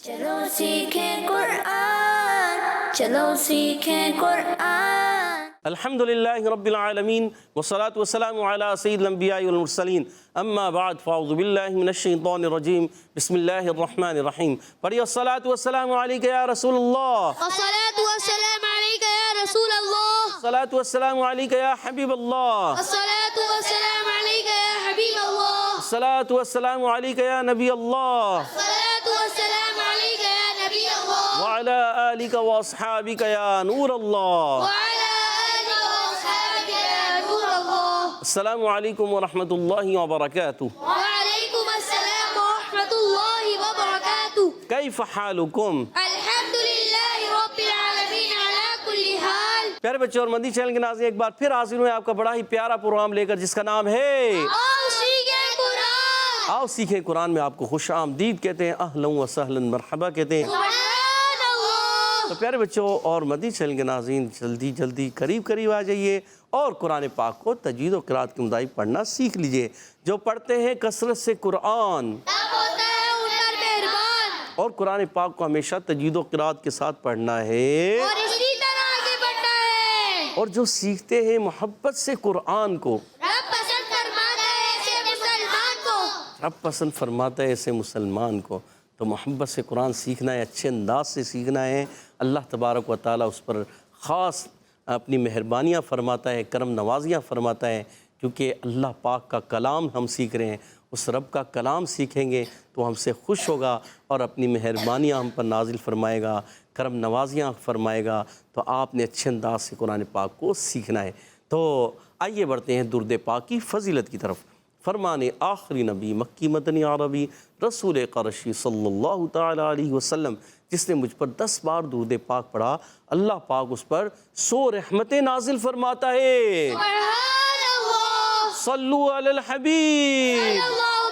چلو سیکھیں قرآن، چلو سیکھیں قرآن۔ الحمدللہ رب العالمین والصلاة والسلام علی سید الانبیاء والمرسلین اما بعد فاعوذ باللہ من الشیطان الرجیم بسم اللہ الرحمن الرحیم۔ پڑھیے الصلاة والسلام علیک یا رسول اللہ، الصلاة والسلام عليك يا رسول الله، الصلاة والسلام علیک یا حبیب اللہ، الصلاة والسلام عليك يا حبيب الله، الصلاة والسلام علیک یا نبی اللہ، الصلاة والسلام عليك يا نبي الله، وعلی آلک واصحابک یا نور اللہ۔ وعلى آلك وأصحابك يا نور الله۔ السلام علیکم ورحمۃ اللہ وبرکاتہ۔ وعليكم السلام ورحمة الله وبركاته۔ کیف حالکم؟ الحمد لله رب العالمين على كل حال۔ پیارے بچے اور مدنی چینل کے ناظرین، ایک بار پھر حاضر ہوئے آپ کا بڑا ہی پیارا پروگرام لے کر، جس کا نام ہے آؤ سیکھیں قرآن۔ آؤ سیکھیں قرآن میں آپ کو خوش آمدید کہتے ہیں، اہلا و سہلا مرحبا کہتے ہیں۔ سبحان اللہ۔ تو پیارے بچوں اور مدنی چینل کے ناظرین، جلدی جلدی قریب آ جائیے اور قرآن پاک کو تجوید و قرات کے مطابق پڑھنا سیکھ لیجئے۔ جو پڑھتے ہیں کثرت سے قرآن اب ہوتا ہے ان پر مہربان، اور قرآن پاک کو ہمیشہ تجوید و قرات کے ساتھ پڑھنا ہے، اور اسی طرح آگے بڑھنا ہے۔ اور جو سیکھتے ہیں محبت سے قرآن کو، رب پسند فرماتا ہے ایسے مسلمان کو۔ رب پسند فرماتا ہے ایسے مسلمان کو۔ تو محبت سے قرآن سیکھنا ہے، اچھے انداز سے سیکھنا ہے۔ اللہ تبارک و تعالیٰ اس پر خاص اپنی مہربانیاں فرماتا ہے، کرم نوازیاں فرماتا ہے، کیونکہ اللہ پاک کا کلام ہم سیکھ رہے ہیں۔ اس رب کا کلام سیکھیں گے تو ہم سے خوش ہوگا اور اپنی مہربانیاں ہم پر نازل فرمائے گا، کرم نوازیاں فرمائے گا۔ تو آپ نے اچھے انداز سے قرآن پاک کو سیکھنا ہے۔ تو آئیے بڑھتے ہیں درود پاک کی فضیلت کی طرف۔ فرمان آخری نبی مکی مدنی عربی رسول قرشی صلی اللہ تعالیٰ علیہ وسلم، جس نے مجھ پر 10 بار درود پاک پڑھا، اللہ پاک اس پر 100 رحمتیں نازل فرماتا ہے۔ سبحان اللہ۔ صلو علی الحبیب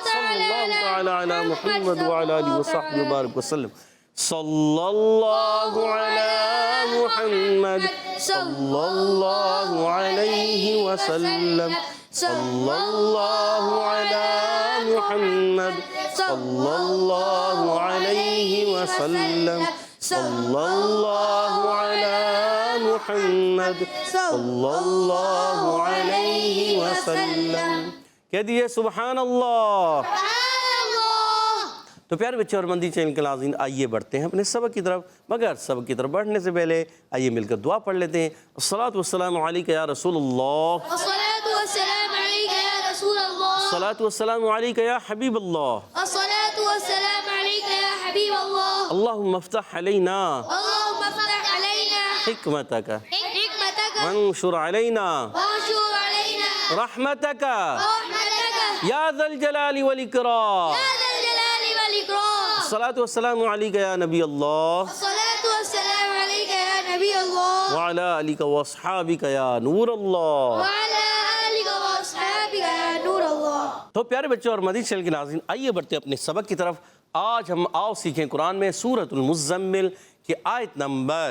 صلی اللہ تعالی علی محمد وعلی آلہ وصحبہ وبارک وسلم۔ صلی اللہ علی محمد صلی اللہ علیہ وسلم، صلی اللہ علی محمد صلی اللہ علیہ وسلم، صلی اللہ علی محمد صلی اللہ علیہ وسلم۔ کہہ دیجئے سبحان اللہ۔ سبحان اللہ۔ تو پیارے بچے اور مدنی چینل کے ناظرین، آئیے بڑھتے ہیں اپنے سبق کی طرف، مگر سبق کی طرف بڑھنے سے پہلے آئیے مل کر دعا پڑھ لیتے ہیں۔ الصلاۃ والسلام علیک یا رسول اللہ، الصلاة والسلام عليك يا رسول الله، الصلاۃ والسلام علیک یا حبیب اللہ، الصلاة والسلام عليك يا حبيب الله، اللہم افتح علینا اللهم افتح علينا حکمتک حکمتك وانشر علینا وانشر علينا رحمتک رحمتك یا ذا الجلال والاکرام۔ يا ذا الجلال والإكرام۔ الصلاۃ والسلام علیک یا نبی اللہ الصلاة والسلام عليك يا نبي الله، وعلی آلک واصحابک یا نور اللہ۔ وعلى آلك وأصحابك يا نور الله۔ تو پیارے بچوں اور مدنی چینل کے ناظرین، آئیے بڑھتے اپنے سبق کی طرف۔ آج ہم آؤ سیکھیں قرآن میں سورۃ المزمل کی آیت نمبر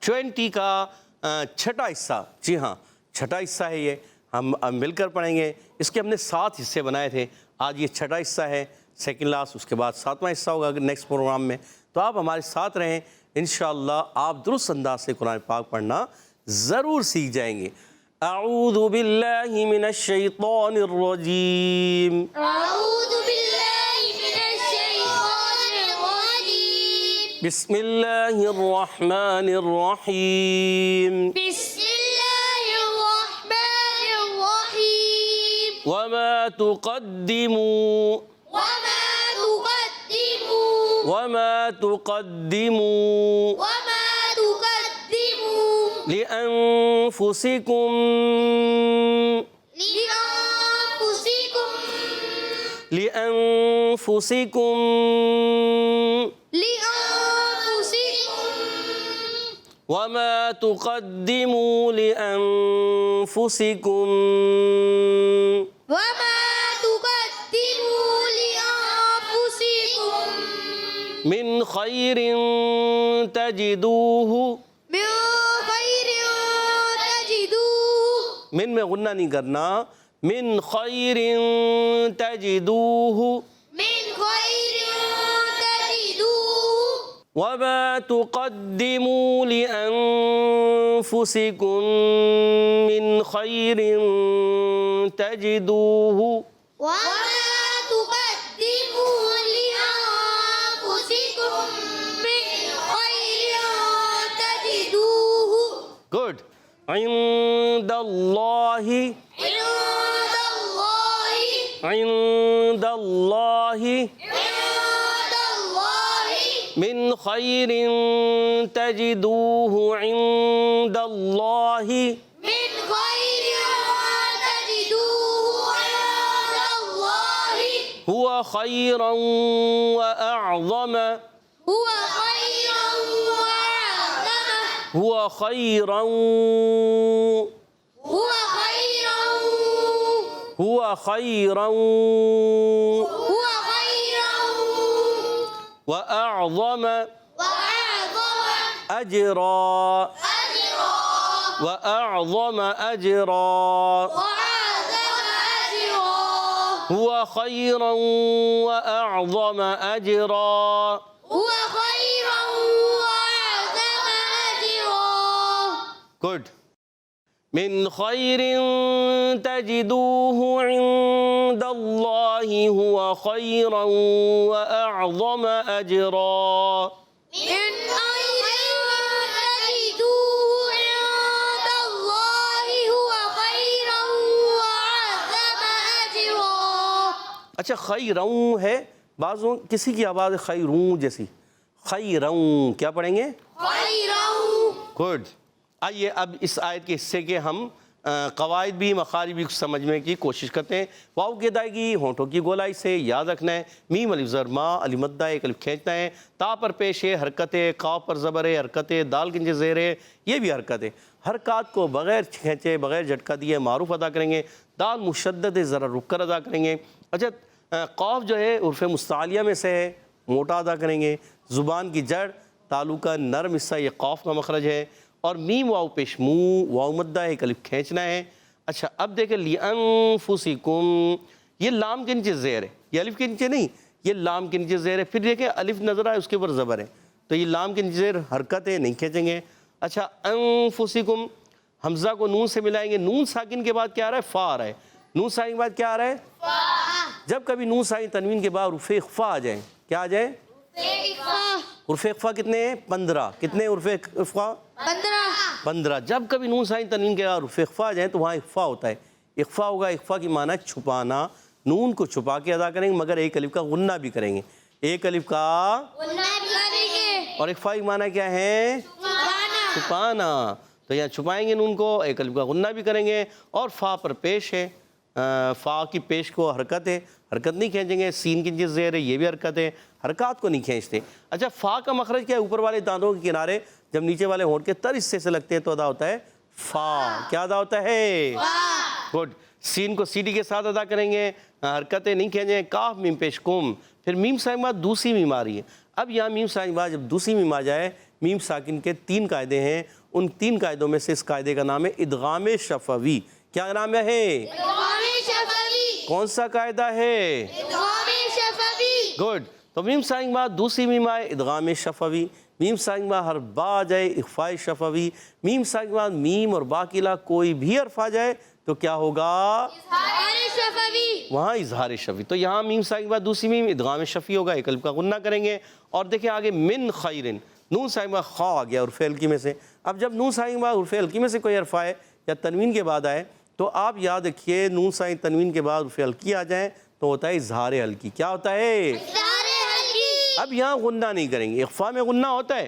20 کا چھٹا حصہ۔ جی ہاں، چھٹا حصہ ہے یہ، ہم مل کر پڑھیں گے۔ اس کے ہم نے 7 حصے بنائے تھے، آج یہ چھٹا حصہ ہے، سیکنڈ لاسٹ، اس کے بعد 7واں حصہ ہوگا نیکسٹ پروگرام میں۔ تو آپ ہمارے ساتھ رہیں، انشاءاللہ آپ درست انداز سے قرآن پاک پڑھنا ضرور سیکھ جائیں گے۔ اعوذ باللہ من الشیطان الرجیم، أعوذ بالله من الشيطان الرجيم، بسم اللہ الرحمن الرحیم، بسم الله الرحمن الرحيم، وما تقدموا وما تقدموا وما تقدموا وما تقدموا لأنفسكم لأنفسكم لأنفسكم لأنفسكم وما تقدموا لأنفسكم وما تقدموا لأنفسكم من خير تجدوه، من خير تجدوه، من میں غنہ نہیں کرنا، من خیر تجدوه، من خير تجدوه وما تقدموا لأنفسكم من خير تجدوه وما تقدموا لأنفسكم من خير تجدوه good عند الله عند الله عند الله عند الله من خير تجدوه عند الله من خير تجدوه عند الله هو خيرا وأعظم هو خيرا وأعظم هو خيرا هو خيرا هو خيرا هو خيرا وأعظم وأعظم أجرا أجرا وأعظم أجرا وأعظم أجرا هو خيرا وأعظم أجرا هو خيرا وأعظم أجرا good من خير تجدوه عند الله هو خيرا وأعظم أجرا من خير تجدوه عند الله هو خيرا وأعظم أجرا اچھا خیروں ہے بعضوں کسی کی آواز ہے خیروں جیسی خیروں کیا پڑھیں گے خيرا گڈ آئیے اب اس آیت کے حصے کے ہم قواعد بھی مخارج بھی سمجھنے کی کوشش کرتے ہیں واو کی ادائیگی ہونٹوں کی گولائی سے یاد رکھنا ہے میم الف زر ما علی مدہ ایک الف کھینچنا ہے تا پر پیش ہے حرکت ہے قاف پر زبر ہے حرکت ہے دال کے نیچے زیر ہے یہ بھی حرکت ہے حرکات کو بغیر کھینچے بغیر جھٹکا دیے معروف ادا کریں گے دال مشدد ہے ذرا رک کر ادا کریں گے اچھا قاف جو ہے عرف مستعلیہ میں سے ہے موٹا ادا کریں گے زبان کی جڑ تالو کا نرم حصہ یہ قاف کا مخرج ہے اور میم واو پیش منہ واو مدہ ایک الف کھینچنا ہے اچھا اب دیکھیں لِأَنفُسِكُمْ یہ لام کے نیچے زیر ہے یہ الف کے نیچے نہیں یہ لام کے نیچے زیر ہے پھر دیکھیں الف نظر آئے اس کے اوپر زبر ہے تو یہ لام کے نیچے زیر حرکت ہے نہیں کھینچیں گے اچھا انفسکم حمزہ کو نون سے ملائیں گے نون ساکن کے بعد کیا آ رہا ہے فا آ رہا ہے نون ساکن کے بعد کیا آ رہا ہے جب کبھی نون ساکن تنوین کے بعد حرف اخفا آ جائیں کیا آ جائیں حرف اخفا کتنے ہیں 15 کتنے حرف اخفا 15 جب کبھی نون ساکن تنوین کے بعد حرف اخفا آ جائیں تو وہاں اخفا ہوتا ہے اخفا ہوگا اخفا کی معنی چھپانا نون کو چھپا کے ادا کریں گے مگر ایک الف کا غنہ بھی کریں گے ایک الف کا اور اخفا کی معنی کیا ہے چھپانا تو یہاں چھپائیں گے نون کو ایک الف کا غنہ بھی کریں گے اور فا پر پیش ہے فا کی پیش کو حرکت ہے حرکت نہیں کھینچیں گے سین کی نیچے زیر ہے یہ بھی حرکت ہے حرکات کو نہیں کھینچتے اچھا فا کا مخرج کیا ہے اوپر والے دانتوں کے کنارے جب نیچے والے ہونٹ کے تر حصے سے لگتے ہیں تو ادا ہوتا ہے فا کیا ادا ہوتا ہے گڈ سین کو سیڈی کے ساتھ ادا کریں گے حرکتیں نہیں کھینچیں گے کاف میم پیش کم پھر میم ساکن بعد دوسری میم آ رہی ہے اب یہاں میم ساکن بعد جب دوسری میم آ جائے میم ساکن کے 3 قاعدے ہیں ان 3 قاعدوں میں سے اس قاعدے کا نام ہے ادغام شفوی کیا نام ہے کون سا قاعدہ ہے گڈ تو میم ساکن بعد دوسری میم آئے ادغام شفوی میم ساکن بعد ہر با آ جائے اخفاء شفوی میم ساکن بعد میم اور با کے علاوہ کوئی بھی حرف آ جائے تو کیا ہوگا وہاں اظہار شفوی تو یہاں میم ساکن کے بعد دوسری میم ادغام شفوی ہوگا ایک الف کا غنہ کریں گے اور دیکھیں آگے من خیرن نون ساکن کے بعد خا آ گیا حرف ہلکی میں سے اب جب نون ساکن کے بعد حرف ہلکی میں سے کوئی حرف آئے یا تنوین کے بعد آئے تو آپ یاد رکھیے نون ساکن تنوین کے بعد حرف ہلکی آ جائیں تو ہوتا ہے اظہار ہلکی کیا ہوتا ہے اب یہاں غنہ نہیں کریں گے اخفاء میں غنہ ہوتا ہے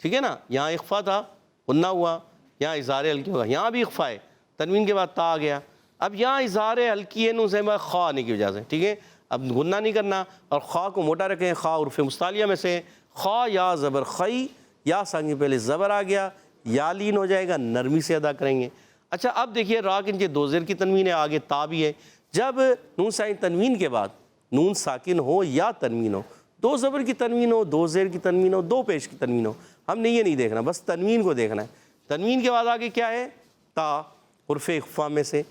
ٹھیک ہے نا یہاں اخفاء تھا غنہ ہوا یہاں اظہار ہلکی ہوگا یہاں بھی اخفاء ہے تنوین کے بعد تا آ گیا اب یہاں اظہار ہلکی ہے نون ساکن بعد خا آنے کی وجہ سے ٹھیک ہے اب غنہ نہیں کرنا اور خا کو موٹا رکھیں خا حرف مستعلیہ میں سے خا یا زبر خی یا ساکن کے پہلے زبر آ گیا یا لین ہو جائے گا نرمی سے ادا کریں گے اچھا اب دیکھیے را کے نیچے 2 زیر کی تنوین ہے آگے تا بھی ہے جب نون ساکن تنوین کے بعد نون ساکن ہو یا تنوین ہو 2 زبر کی تنوین ہو 2 زیر کی تنوین ہو 2 پیش کی تنوین ہو ہم نے یہ نہیں دیکھنا بس تنوین کو دیکھنا ہے تنوین کے بعد آگے کیا ہے تا حرف اخفاء میں سے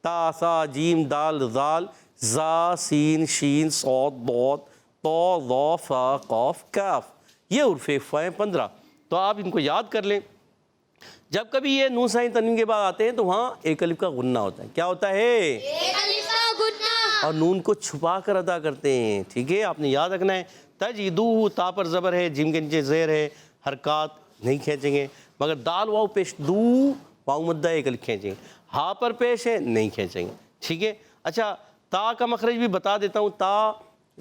تا سا جیم دال ذال زا سین شین صاد ضاد طا ظا فا قاف کاف یہ عرف اخفا ہیں 15. تو آپ ان کو یاد کر لیں. جب کبھی یہ نون ساکن تنوین کے بعد آتے ہیں تو وہاں ایک الف کا غنہ ہوتا ہے. کیا ہوتا ہے؟ ایک الف کا غنہ. اور نون کو چھپا کر ادا کرتے ہیں. ٹھیک ہے، آپ نے یاد رکھنا ہے. تجدو تا پر زبر ہے، جیم کے نیچے زیر ہے، حرکات نہیں کھینچیں گے. مگر دال واو پیش دو واو مدہ ایک الف کھینچیں گے. ہا پر پیش ہے نہیں کھینچیں گے. ٹھیک ہے. اچھا تا کا مخرج بھی بتا دیتا ہوں.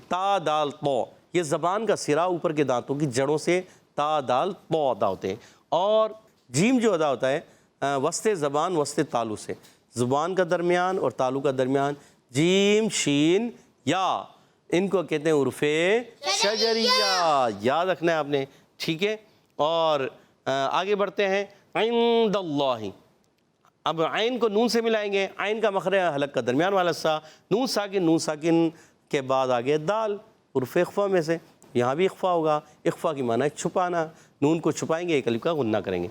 تا دال تو، یہ زبان کا سرا اوپر کے دانتوں کی جڑوں سے تا دال تو ادا ہوتے ہیں. اور جیم جو ادا ہوتا ہے وسط زبان وسط تالو سے، زبان کا درمیان اور تالو کا درمیان جیم شین یا، ان کو کہتے ہیں عرف شجریہ. یاد رکھنا ہے آپ نے. ٹھیک ہے. اور آگے بڑھتے ہیں. عند اللہ، اب عین کو نون سے ملائیں گے. عین کا مخرج حلق کا درمیان والا سا. نون ساکن کے بعد آگے دال، عرف اخفا میں سے. یہاں بھی اخفا ہوگا. اخفا کی معنی ہے چھپانا. نون کو چھپائیں گے، ایک الف کا غنہ کریں گے.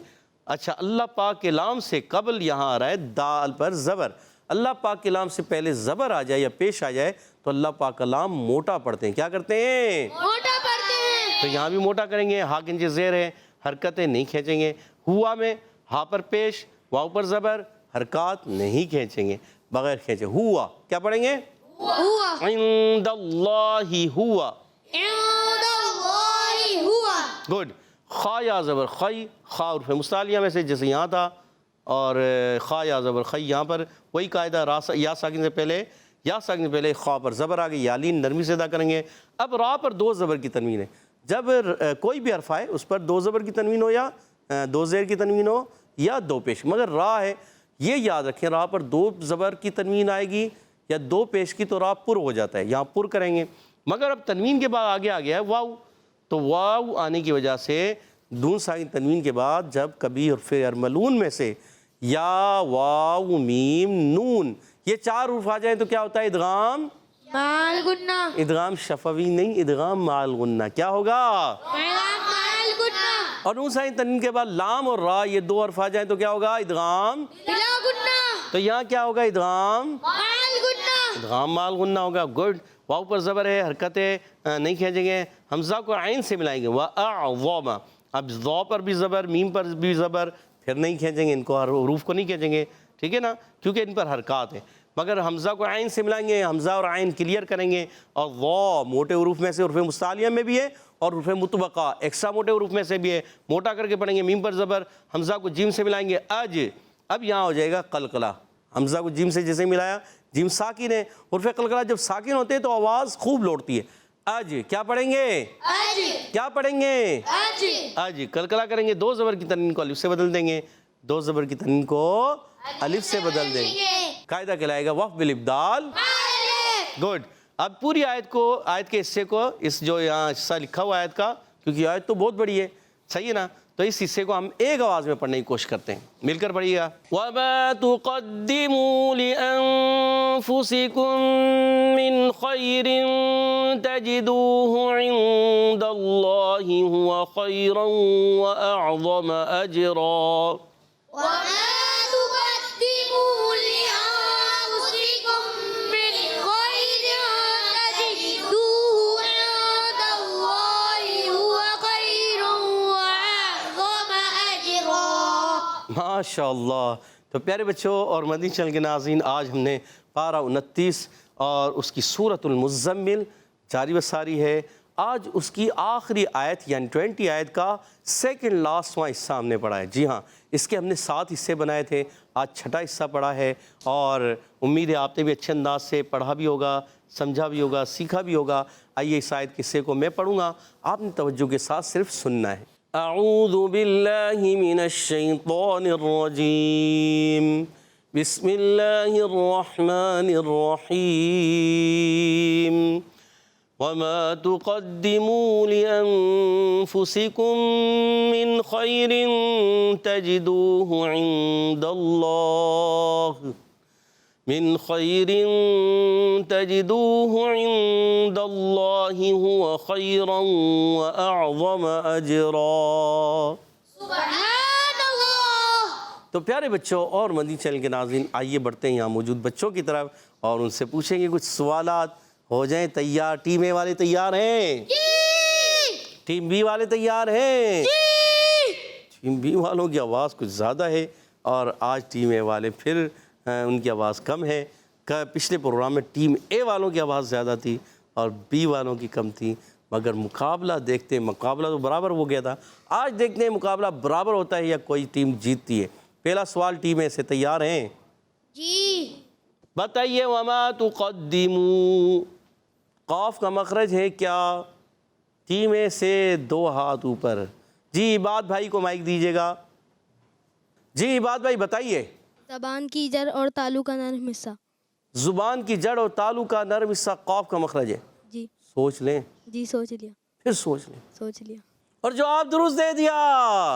اچھا اللہ پاک کے لام سے قبل یہاں آ رہا ہے دال پر زبر. اللہ پاک کے لام سے پہلے زبر آ جائے یا پیش آ جائے تو اللہ پاک کا لام موٹا پڑھتے ہیں. کیا کرتے ہیں؟ موٹا پڑھتے ہیں. تو یہاں بھی موٹا کریں گے. ہا کے نیچے زیر ہے، حرکتیں نہیں کھینچیں گے. ہوا میں ہا پر پیش واو پر زبر، حرکات نہیں کھینچیں گے بغیر کھینچے. ہوا کیا پڑھیں گے؟ ہوا. عند اللہ ہوا. عند اللہ ہوا. گڈ. خا یا زبر خی، خا عرف مستعلیہ میں سے جیسے یہاں تھا، اور خا یا زبر خی یہاں پر وہی قاعدہ. یا ساکن سے پہلے خا پر زبر آ گئی. یالین نرمی سے ادا کریں گے. اب را پر دو زبر کی تنوین ہے. جب کوئی بھی حرف آئے اس پر دو زبر کی تنوین ہو یا دو زیر کی تنوین ہو یا دو پیش. مگر را ہے، یہ یاد رکھیں، را پر دو زبر کی تنوین آئے گی یا دو پیش کی تو را پر ہو جاتا ہے. یہاں پر کریں گے. مگر اب تنوین کے بعد آگے آ گیا ہے واو. تو واو آنے کی وجہ سے نون ساکن تنوین کے بعد جب کبھی حرف ارملون میں سے یا واو میم نون یہ چار حروف آ جائیں تو کیا ہوتا ہے؟ ادغام مال غنہ. ادغام شفوی نہیں، ادغام مع الغنہ. کیا ہوگا؟ مال غنہ. اور نون ساکن تنوین کے بعد لام اور را یہ دو حرف آ جائیں تو کیا ہوگا؟ ادغام. بلا غنہ. تو یہاں کیا ہوگا؟ ادغام مال غنہ. ادغام مع الغنہ ہوگا. گڈ. واو پر زبر ہے، حرکتیں نہیں کھینچیں گے. حمزہ کو عین سے ملائیں گے. وَأَعْظَمَ. اب ضو پر بھی زبر، میم پر بھی زبر، پھر نہیں کھینچیں گے ان کو، حروف کو نہیں کھینچیں گے. ٹھیک ہے نا، کیونکہ ان پر حرکات ہیں. مگر حمزہ کو عین سے ملائیں گے، حمزہ اور عین کلیئر کریں گے. اور ضو موٹے حروف میں سے عرف مستعلیہ میں بھی ہے اور عرف مطبقہ ایکسٹرا موٹے حروف میں سے بھی ہے. موٹا کر کے پڑھیں گے. میم پر زبر، حمزہ کو جیم سے ملائیں گے. اب یہاں ہو جائے گا قلقلہ. حمزہ کو جیم سے جیسے ملایا، جیم ساکن ہے. عرف قلقلہ جب ساکن ہوتے ہیں تو آواز خوب لوٹتی ہے. کیا پڑھیں گے؟ کیا پڑھیں گے؟ قلقلہ کریں گے. دو زبر کی تنوین کو الف سے بدل دیں گے. دو زبر کی تنوین کو الف سے بدل دیں گے. قاعدہ کہلائے گا وقف بالابدال. گڈ. اب پوری آیت کے حصے کو، اس جو یہاں حصہ لکھا ہوا آیت کا، کیونکہ آیت تو بہت بڑی ہے، صحیح ہے نا، تو اس حصے کو ہم ایک آواز میں پڑھنے کی کوشش کرتے ہیں. مل کر پڑھیے گا. وَمَا تُقَدِّمُوا لِأَنفُسِكُم مِّن خَيْرٍ تَجِدُوهُ عِندَ اللَّهِ هُوَ خَيْرًا وَأَعْظَمَ أَجْرًا. وما تقدموا لأنفسكم من خير تجدوه عند الله هو خير وأعظم أجرا. ماشاء اللہ. تو پیارے بچوں اور مدنی چینل کے ناظرین، آج ہم نے پارہ 29 اور اس کی سورۃ المزمل جاری و ساری ہے. آج اس کی آخری آیت یعنی 20 آیت کا سیکنڈ لاسٹواں حصہ ہم نے پڑھا ہے. جی ہاں، اس کے ہم نے 7 حصے بنائے تھے، آج 6واں حصہ پڑھا ہے. اور امید ہے آپ نے بھی اچھے انداز سے پڑھا بھی ہوگا، سمجھا بھی ہوگا، سیکھا بھی ہوگا. آئیے اس آیت کے حصے کو میں پڑھوں گا، آپ نے توجہ کے ساتھ صرف سننا ہے. اعوذ باللہ من الشیطان الرجیم، بسم اللہ الرحمن الرحیم. وما تقدموا لأنفسكم من خير تجدوه عند الله هو خيرا وأعظم أجرا. سبحان اللہ. تو پیارے بچوں اور مدنی چینل کے ناظرین، آئیے بڑھتے ہیں یہاں موجود بچوں کی طرف اور ان سے پوچھیں گے کچھ سوالات. ہو جائیں تیار. ٹیمیں والے تیار ہیں؟ ٹیم بی والے تیار ہیں؟ ٹیم بی والوں کی آواز کچھ زیادہ ہے اور آج ٹیم اے والے پھر ان کی آواز کم ہے. پچھلے پروگرام میں ٹیم اے والوں کی آواز زیادہ تھی اور بی والوں کی کم تھی، مگر مقابلہ دیکھتے ہیں، مقابلہ تو برابر ہو گیا تھا. آج دیکھتے ہیں مقابلہ برابر ہوتا ہے یا کوئی ٹیم جیتتی ہے. پہلا سوال ٹیم اے سے، تیار ہیں؟ جی. بتائیے وما تقدموا، قاف کا مخرج ہے کیا؟ ٹیم اے سے 2 ہاتھ اوپر. جی عباد بھائی کو مائک دیجیے گا. جی عباد بھائی بتائیے. زبان کی جڑ اور تالو کا نرم حصہ. زبان کی جڑ اور تالو کا نرم حصہ قاف کا مخرج ہے. جی. سوچ لیں، جی سوچ لیا. پھر سوچ لیں، سوچ لیا. اور جواب درست دے دیا.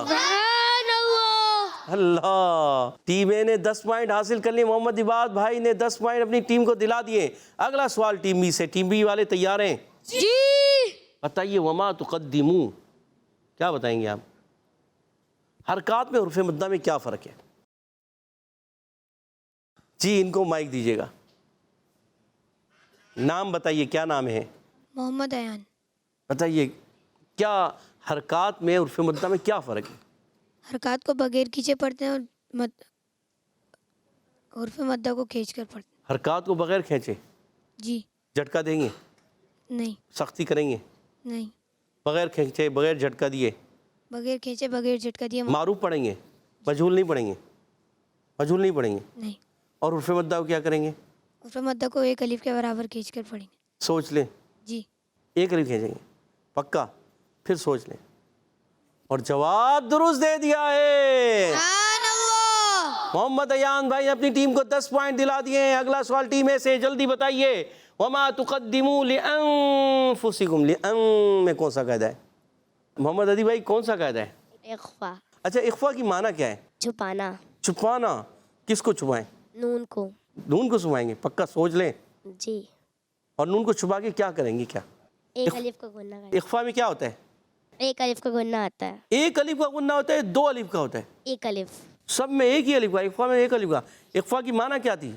سبحان اللہ. اللہ. ٹیم اے نے 10 پوائنٹ حاصل کر لیے، محمد عباد بھائی نے 10 پوائنٹ اپنی ٹیم کو دلا دیے. اگلا سوال ٹیم بی سے. ٹیم بی والے تیار ہیں؟ جی. بتائیے وما تقدموا، کیا بتائیں گے آپ؟ حرکات میں حروف مدہ میں کیا فرق ہے؟ جی ان کو مائک دیجیے گا. نام بتائیے، کیا نام ہے؟ محمد ایان. بتائیے کیا حرکات میں حروف مدہ میں کیا فرق ہے؟ حرکات کو بغیر کھینچے پڑھتے ہیں اور حرف مدہ کو کھینچ کر پڑھتے ہیں. حرکات کو بغیر کھینچے جی. جھٹکا دیں گے؟ نہیں. سختی کریں گے؟ نہیں. بغیر کھینچے بغیر جھٹکا دیے بغیر کھینچے بغیر جھٹکا دیا. معروف پڑھیں گے؟ مجہول نہیں پڑھیں گے؟ مجہول نہیں پڑھیں گے؟ نہیں. اور حروف مدہ کو کیا کریں گے؟ حرف مدہ کو ایک الف کے برابر کھینچ کر پڑھیں گے. سوچ لیں. جی. ایک الف کھینچیں گے پکا، پھر سوچ لیں. اور جواب درست دے دیا ہے. سبحان اللہ. محمد ایان بھائی نے اپنی ٹیم کو 10 پوائنٹ دلا دیے ہیں. اگلا سوال ٹیم اے سے، جلدی بتائیے. وما تقدموا لانفسکم، لان میں کون سا قاعدہ ہے؟ محمد عدی بھائی کون سا قاعدہ ہے؟ اخفا. اچھا اخفا کی معنی کیا ہے؟ چھپانا. چھپانا. کس کو چھپائیں؟ نون کو. نون کو چھپائیں گے؟ پکا سوچ لیں. جی. اور نون کو چھپا کے کیا کریں گے؟ کیا ایک الف کا غنہ کریں. اخفا میں کیا ہوتا ہے؟ ایک الف کا غنہ آتا ہے. ایک الف کا غنہ ہوتا ہے، 2 الف کا ہوتا ہے؟ ایک الف. سب میں ایک ہی الف کا، اخفا میں ایک الف کا. اخفا کی معنی کیا تھی؟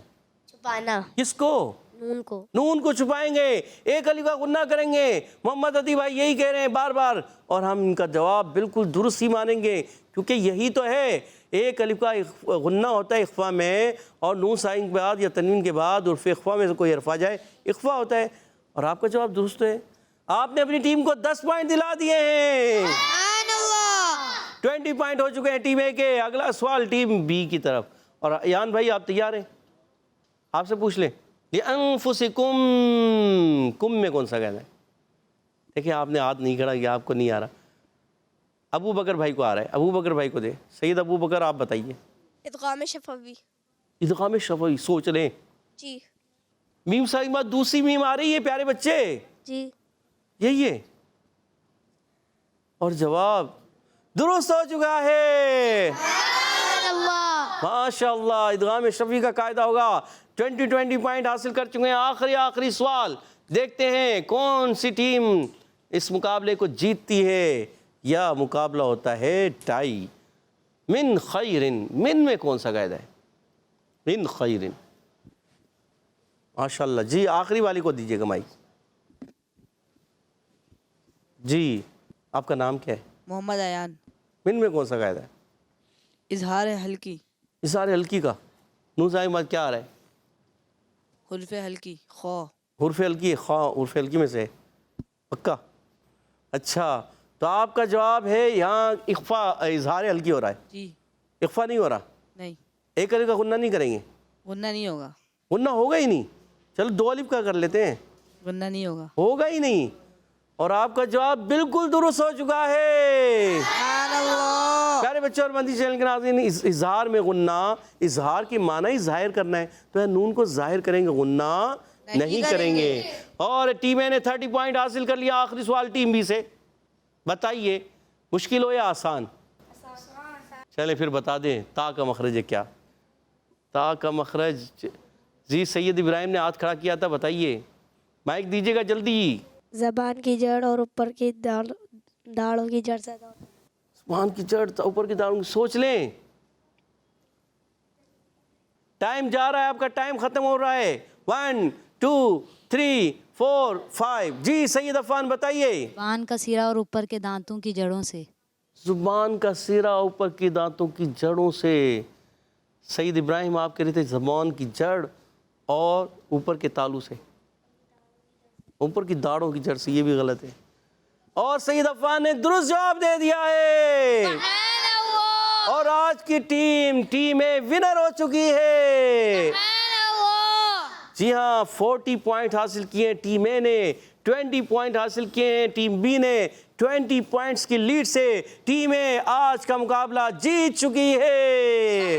چھپانا. کس کو؟ نون کو. نون کو چھپائیں گے، ایک الف کا غنہ کریں گے. محمد عدی بھائی یہی کہہ رہے ہیں بار بار، اور ہم ان کا جواب بالکل درست ہی مانیں گے، کیونکہ یہی تو ہے. ایک الف کا غنہ ہوتا ہے اخفا میں، اور نون ساکن کے بعد یا تنوین کے بعد حرف اخفا میں سے کوئی حرف آ جائے اخفا ہوتا ہے. اور آپ کا جواب درست ہے. آپ نے اپنی ٹیم کو 10 پوائنٹ دلا دیے ہیں. سبحان اللہ. 20 پوائنٹ ہو چکے ہیں ٹیم اے کے. اگلا سوال ٹیم بی کی طرف. اور ایان بھائی آپ تیار ہیں؟ آپ سے پوچھ لیں. لِأَنفُسِكُمْ، کم میں کون سا قاعدہ ہے؟ دیکھیں آپ نے ہاتھ نہیں کھڑا کیا، آپ کو نہیں آ رہا. ابو بکر بھائی کو آ رہا ہے، ابو بکر بھائی کو دے. سید ابو بکر آپ بتائیے. ادغام شفوی. ادغام شفوی. سوچ لیں. جی. میم ساکن دوسری میم آ رہی ہے پیارے بچے؟ جی. یہی ہے. اور جواب درست ہو چکا ہے. ماشاء اللہ. ادغام شفوی کا قاعدہ ہوگا. 20 پوائنٹ حاصل کر چکے ہیں. آخری سوال دیکھتے ہیں کون سی ٹیم اس مقابلے کو جیتتی ہے یا مقابلہ ہوتا ہے ٹائی. من خیرن، من میں کون سا قاعدہ ہے؟ من خیرن. ماشاء اللہ. جی آخری والی کو دیجیے گا مائک. جی آپ کا نام کیا ہے؟ محمد ایان. من میں کون سا قاعدہ ہے؟ اظہار ہلکی. اظہار ہلکی کا. نون ساکن بعد کیا آ رہا ہے؟ حرف ہلکی خو. حرف ہلکی. خواہ حرف ہلکی میں سے پکا. اچھا تو آپ کا جواب ہے یہاں اخفا، اظہار ہلکی ہو رہا ہے. جی. اخفا نہیں ہو رہا. نہیں، ایک الف کا غنہ نہیں کریں گے؟ غنہ نہیں ہوگا. غنہ ہوگا ہی نہیں. چلو 2 الف کا کر لیتے ہیں. غنہ نہیں ہوگا. ہوگا ہی نہیں. اور آپ کا جواب بالکل درست ہو چکا ہے. پیارے بچے اور مدنی چینل کے ناظرین، اظہار میں غنہ، اظہار کی معنی ہی ظاہر کرنا ہے، تو نون کو ظاہر کریں گے، غنہ نہیں کریں گے. اور ٹیم اے نے 30 پوائنٹ حاصل کر لیا. آخری سوال ٹیم بی سے. بتائیے مشکل ہو یا آسان؟ چلیں پھر بتا دیں. تا کا مخرج ہے کیا؟ تا کا مخرج. جی سید ابراہیم نے ہاتھ کھڑا کیا تھا، بتائیے. مائک دیجیے گا جلدی. زبان کی جڑ اور اوپر کی داڑھوں کی جڑ سے. زبان کی جڑ اوپر کی داڑھوں. سوچ لیں. ٹائم جا رہا ہے، آپ کا ٹائم ختم ہو رہا ہے. 1 2 3 4 5. جی سید عفان بتائیے. زبان کا سیرا اور اوپر کے دانتوں کی جڑوں سے. زبان کا سیرا اوپر کی دانتوں کی جڑوں سے. سید ابراہیم آپ کہہ رہے تھے زبان کی جڑ اور اوپر کے تالو سے, اوپر کی داڑھوں کی جڑ سے. یہ بھی غلط ہے. اور سید عفان نے درست جواب دے دیا ہے. اور آج کی ٹیم اے ونر ہو چکی ہے. جی ہاں 40 پوائنٹ حاصل کیے ہیں ٹیم اے نے, 20 پوائنٹ حاصل کیے ہیں ٹیم بی نے. 20 پوائنٹس کی لیڈ سے ٹیم اے آج کا مقابلہ جیت چکی ہے.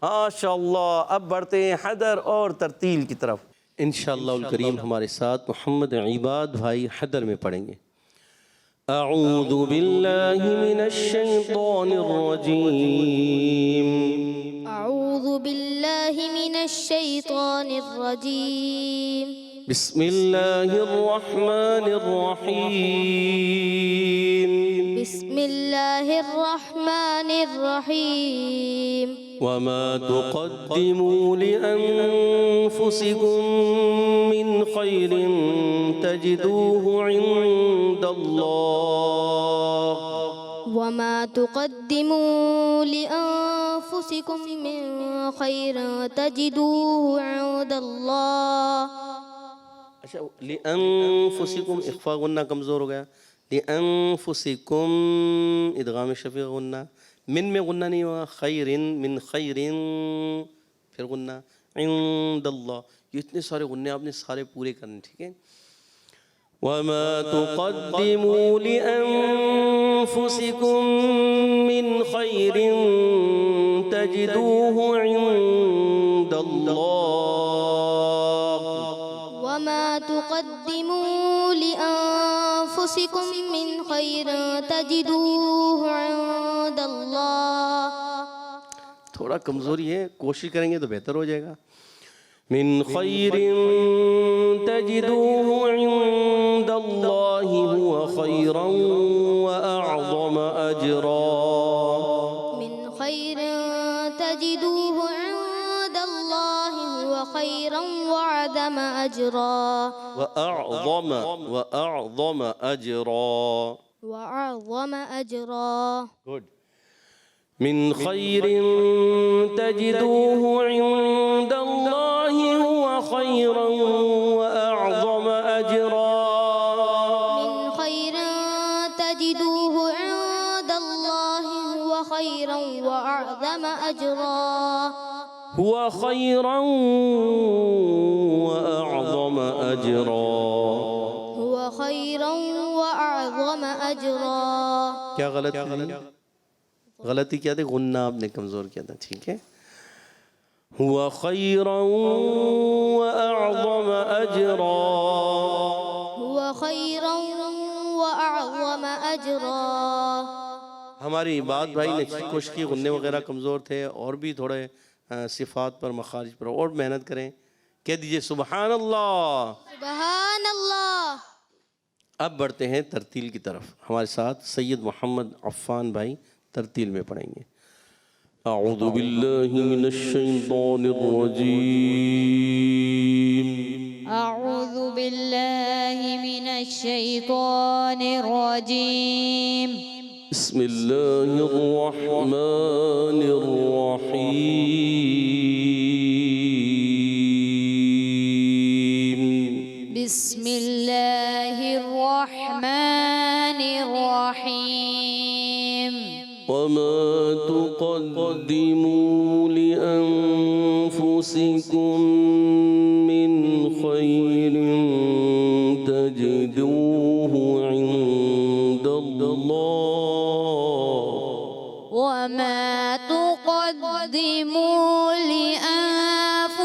ماشاءاللہ. اب بڑھتے ہیں حیدر اور ترتیل کی طرف. انشاءاللہ الکریم ہمارے ساتھ محمد عباد بھائی حیدر میں پڑھیں گے. اعوذ باللہ من الشیطان الرجیم. أعوذ بالله من الشيطان الرجيم. بسم اللہ الرحمن الرحیم. بسم الله الرحمن الرحيم. وما تقدموا لأنفسكم من خير تجدوه عند الله. وما تقدموا لأنفسكم من خير تجدوه عند الله. اچھا لأنفسكم اخفاء غنہ کمزور ہو گیا. لأنفسكم ادغام شفیع غنہ. من میں غنہ نہیں ہوا. خیر من خیر پھر غنہ. عند اللہ. یہ اتنے سارے غنے آپ نے سارے پورے کرنے. ٹھیک ہے. وما تقدموا لأنفسكم من خير تجدوه عند الله. وما تقدموا لأنفسكم من خير تجدوه عند الله. تھوڑا کمزوری ہے, کوشش کریں گے تو بہتر ہو جائے گا. من خیر تجدوه عند اللہ هو خیرا وأعظم اجرا. من خير تجدوه عند الله هو خيرا وأعظم أجرا. وأعظم اجرا. وأعظم أجرا. Good. من خیر تجدوه عند اللہ هو خیرا وأعظم اجرا. من خير تجدوه عند الله هو خيرا وأعظم أجرا. هو خيرا وأعظم أجرا. هو خيرا وأعظم أجرا. کیا غلط تھی؟ غلطی کیا تھی؟ غنہ آپ نے کمزور کیا تھا. ٹھیک ہے. هو خيرا وأعظم أجرا. هو خيرا وأعظم أجرا. ہماری عباد بھائی نے کوشش کی, غنے وغیرہ کمزور تھے, اور بھی تھوڑے صفات پر مخارج پر اور محنت کریں. کہہ دیجئے سبحان اللہ. سبحان اللہ. اب بڑھتے ہیں ترتیل کی طرف. ہمارے ساتھ سید محمد عفان بھائی ترتیل میں پڑھیں گے. اعوذ باللہ من الشیطان الرجیم. أعوذ بالله من الشيطان الرجيم. بسم اللہ الرحمن الرحیم. بسم الله الرحمن الرحيم. وما تقدموا لأنفسكم من خير تجدوه عند الله. وما تقدموا لأنفسكم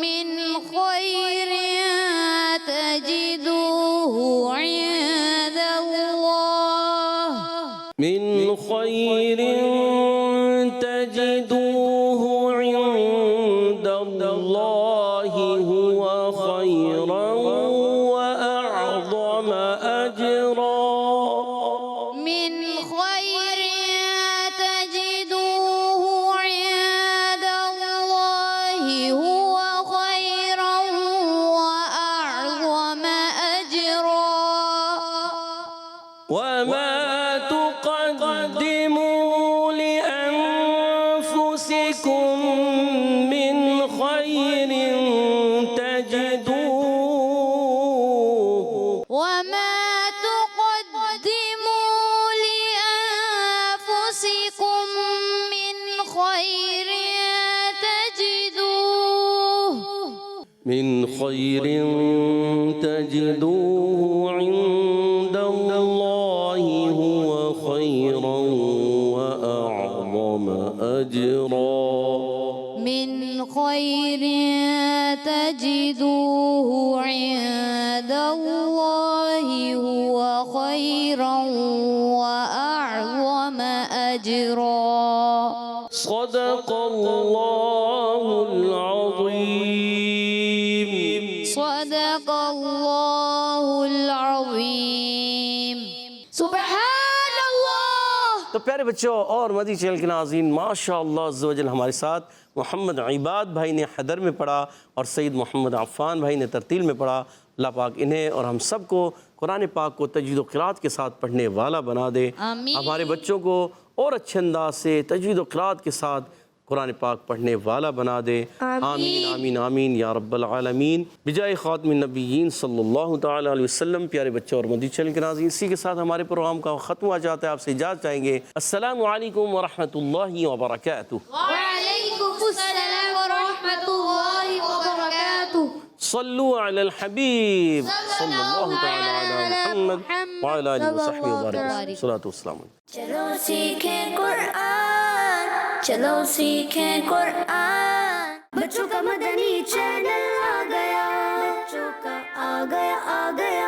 من خير تجدوه عند الله. من خير تجدوه عند الله هو خيرا وأعظم أجرا. من خير تجدوه عند الله هو وما تقدموا لأنفسكم من خير تجدوه وما تقدموا لأنفسكم من خير تجدوه عند الله هو خيرا وأعظم أجرا من خير تجدوه عند الله هو خيرا وأعظم أجرا صدق الله العظيم صدق الله العظيم سبحان اللہ. تو پیارے بچوں اور مدی چینل کے ناظرین، ماشاءاللہ عز و جل ہمارے ساتھ محمد عباد بھائی نے حیدر میں پڑھا اور سید محمد عفان بھائی نے ترتیل میں پڑھا. اللہ پاک انہیں اور ہم سب کو قرآن پاک کو تجوید و قرات کے ساتھ پڑھنے والا بنا دے. آمین. ہمارے بچوں کو اور اچھے انداز سے تجوید و قرات کے ساتھ قرآن پاک پڑھنے والا بنا دے. آمین آمین آمین یا رب العالمین. بجائے خاتم النبیین صلی اللہ تعالی علیہ وسلم. پیارے بچوں اور مدی چینل کے ناظرین، اسی کے ساتھ ہمارے پروگرام کا ختم ہوا جاتا ہے. آپ سے اجازت چاہیں گے. السلام علیکم ورحمۃ اللہ وبرکاتہ. وعليكم السلام ورحمة الله وبركاته. صلوا علی الحبیب صلی اللہ تعالی علی محمد وعلی آلہ وصحبہ وبارک. صلاۃ والسلام. چلو سیکھیں قرآن، چلو سیکھیں قرآن. بچوں کا مدنی چینل آ گیا، بچوں کا آ گیا